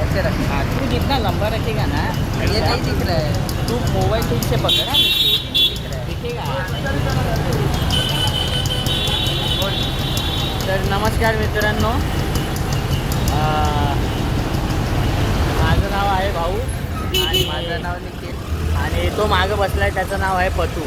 पीछे रख। हाँ तू जितना लंबा रखेगा ना ये नहीं दिख रहा है। तू मोबाइल ठीक से पकड़ा दिखेगा। तर नमस्कार मित्रांनो, माझं नाव आहे भाऊ आणि माझं नाव निखिल आणि तो मागं बसलाय त्याचं नाव आहे पतू.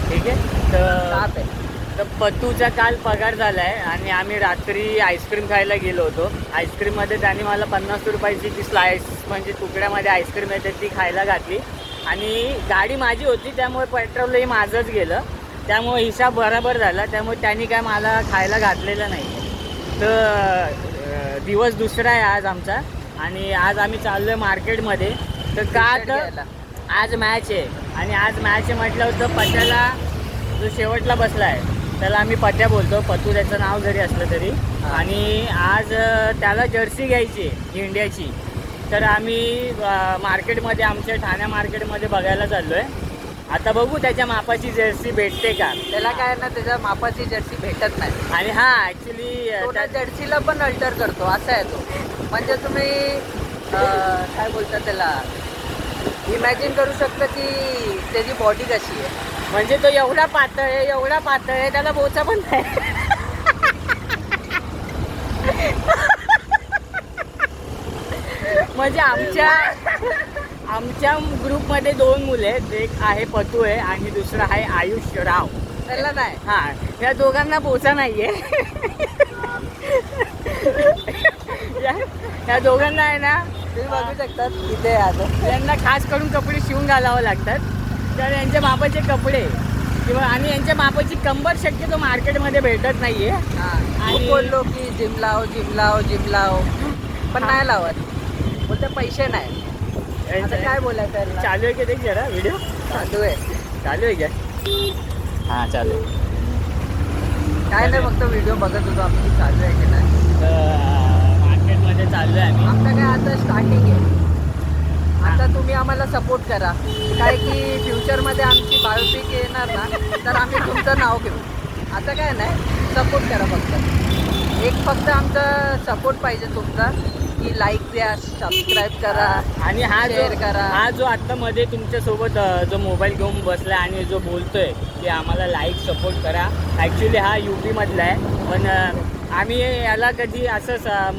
ठीक आहे. तर पतूचा काल पगार झाला आहे आणि आम्ही रात्री आईस्क्रीम खायला गेलो होतो. आईस्क्रीममध्ये त्याने मला 50 रुपयाची ती स्लाइस म्हणजे तुकड्यामध्ये आईस्क्रीम येते ती खायला घातली आणि गाडी माझी होती त्यामुळे पेट्रोलही माझंच गेलं. त्यामुळे हिसाब बराबर झाला. त्यामुळे त्यांनी काय मला खायला घातलेलं नाही. तर दिवस दुसरा आहे आज आमचा आणि आज आम्ही चाललो आहे मार्केटमध्ये. तर का तर आज मॅच आहे आणि आज मॅच आहे म्हटलं होतं पत्याला जो शेवटला बसला आहे त्याला आम्ही पत्या बोलतो. पतू त्याचं नाव जरी असलं तरी. आणि आज त्याला जर्सी घ्यायची इंडियाची. तर आम्ही मार्केटमध्ये आमच्या ठाण्या मार्केटमध्ये बघायला चाललो आहे. आता बघू त्याच्या मापाची जर्सी भेटते का. त्याला काय ना त्याच्या मापाची जर्सी भेटत नाही आणि हा ॲक्च्युली त्या जर्सीला पण अल्टर करतो असा आहे तो. म्हणजे तुम्ही काय बोलता त्याला इमॅजिन करू शकता की त्याची बॉडी कशी आहे. म्हणजे तो एवढा पातळ आहे त्याला बोचा पण नाही. म्हणजे आमच्या ग्रुपमध्ये 2 मुले आहेत. एक आहे पतू आहे आणि दुसरा आहे आयुष राव. त्याला नाही. हां, या दोघांना बोचा नाही आहे. या दोघांना आहे ना तुम्ही बघू शकतात इथे आता यांना खास करून कपडे शिवून घालावं लागतात. तर यांच्या मापाचे कपडे किंवा आणि यांच्या मापाची कंबर शक्यतो मार्केटमध्ये भेटत नाही आहे. आणि बोललो की जिम लाव पण नाही लावत. बोलते पैसे नाही. आता काय बोलायचं याला? चालू आहे की देख जरा व्हिडिओ चालू आहे क्या? हां चालू आहे. काय नाही फक्त व्हिडिओ बघत होतो आम्ही चालू आहे की नाही. मार्केटमध्ये चाललो आहे आम्ही. आमचं काय आता स्टार्टिंग आहे. आता तुम्ही आम्हाला सपोर्ट करा. काय की फ्युचरमध्ये आमची बायोपिक येणार ना तर आम्ही तुमचं नाव घेऊ. आता काय नाही सपोर्ट करा फक्त. फक्त आमचा सपोर्ट पाहिजे तुमचा की लाईक द्या, सबस्क्राईब करा आणि शेअर करा. हा जो आत्ता मध्ये तुमच्यासोबत जो मोबाईल घेऊन बसला आणि जो बोलतोय की आम्हाला लाईक सपोर्ट करा. ॲक्च्युली हा UP मधला आहे. पण आम्ही याला कधी असं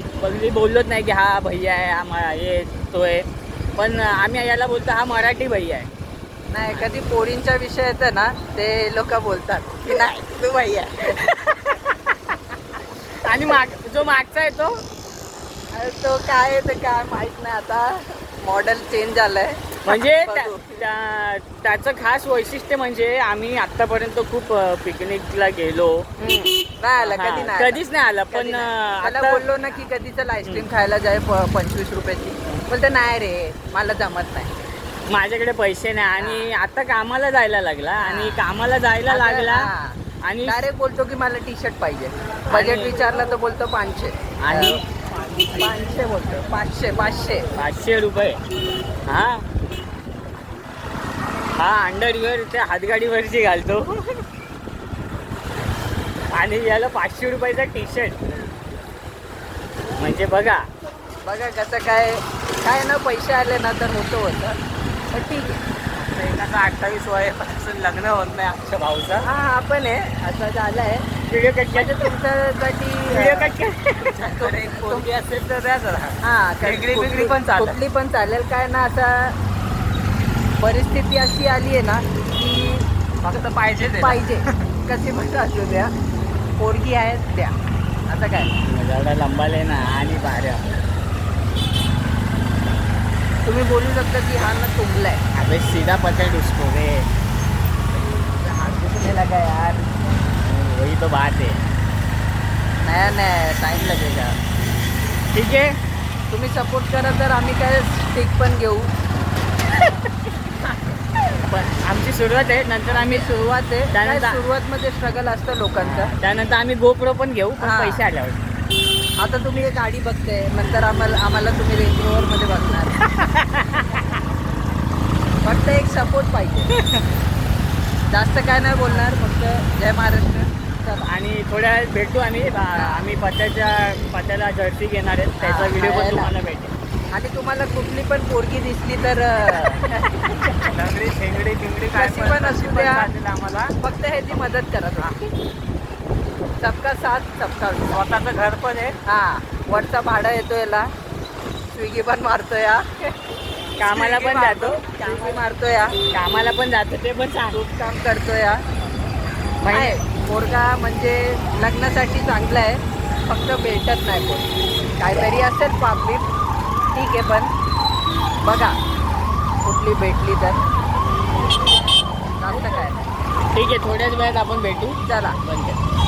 बोललोच नाही की हा भैया आहे हा हे तो आहे. पण आम्ही याला बोलतो हा मराठी भैया आहे. नाही कधी पोरींच्या विषय येतं ना ते लोक बोलतात की नाही तू भैया. आणि जो मागचा आहे तो काय आहे ते काय माहित नाही. आता मॉडेल चेंज झालंय. म्हणजे त्याचं खास वैशिष्ट्य म्हणजे आम्ही आतापर्यंत खूप पिकनिकला गेलो. नाही आला कधी नाही. कधीच नाही आला. पण त्याला बोललो ना की कधी चल आईस्क्रीम खायला जाय 25 रुपयाची. बोलते नाही रे मला जमत नाही. माझ्याकडे पैसे नाही. आणि आता कामाला जायला लागला आणि कामाला जायला लागला आणि डायरेक्ट बोलतो की मला टी शर्ट पाहिजे. बजेट विचारलं तर बोलतो 500 आणि 500 बोलतो 500 रुपये. हा अंडरवेअर त्या हातगाडीवरची घालतो आणि याला 500 रुपयाचा टी शर्ट. म्हणजे बघा कसं काय ना पैसे आले ना तर होतं. पण ठीक आहे. एकाचा 28 वयापासून लग्न होत नाही आमच्या भाऊचा. हा आपण आहे असं झालं आहे. व्हिडिओ कट म्हणजे तुमच्यासाठी व्हिडिओ कट कोणती असेल तर द्या जरा. हा वेगळी पण चालेल. कुठली पण चालेल. काय ना आता परिस्थिती अशी आली आहे ना की फक्त पाहिजे कशी पण असू द्या पोरगी आहे द्या. आता काय एवढा लंबाले ना आणि भाऱ्या तुम्ही बोलू शकता की हा ना तुंबलाय. अबे सीधा पकड़ उसको रे. हात दुखलेला काय यार. वही तो बात है. नाही टाईम लगेगा. ठीक आहे. तुम्ही सपोर्ट करा तर आम्ही काय स्टिक पण घेऊ. पण आमची सुरुवात आहे. नंतर आम्ही सुरुवात आहे. त्यानंतर सुरुवातमध्ये स्ट्रगल असतं लोकांचं. त्यानंतर आम्ही GoPro पण घेऊ पण पैसे आल्यावर. आता तुम्ही एक गाडी बघते नंतर आम्हाला तुम्ही रेंज रोवरमध्ये बघणार. फक्त एक सपोर्ट पाहिजे. जास्त काय नाही बोलणार. फक्त जय महाराष्ट्र. आणि थोड्या भेटू आम्ही पत्त्याला जर्सी घेणार आहेत. त्याचा व्हिडिओ पण तुम्हाला भेटेल. आणि तुम्हाला कुठली पण पोरगी दिसली तर लंगडी शेंगडी बिंगडी काय कशी पण असू द्या. चालेल आम्हाला. फक्त ह्याची मदत करा तुम्ही. सबका साथ सबका विकास. स्वतःचं घर पण आहे, हा वरचा भाडा येतो याला, स्विगी पण मारतो या, कामाला पण जातो, स्विगी मारतो या, कामाला पण जातो, ते पण सांग. खूप काम करतो या. आहे पोरगा म्हणजे लग्नासाठी चांगला आहे, फक्त भेटत नाही कोण. काहीतरी असेल पापीट ठीक आहे, पण बघा कुठली भेटली तर जास्त काय नाही. ठीक आहे, थोड्याच वेळात आपण भेटू. चला बंद कर.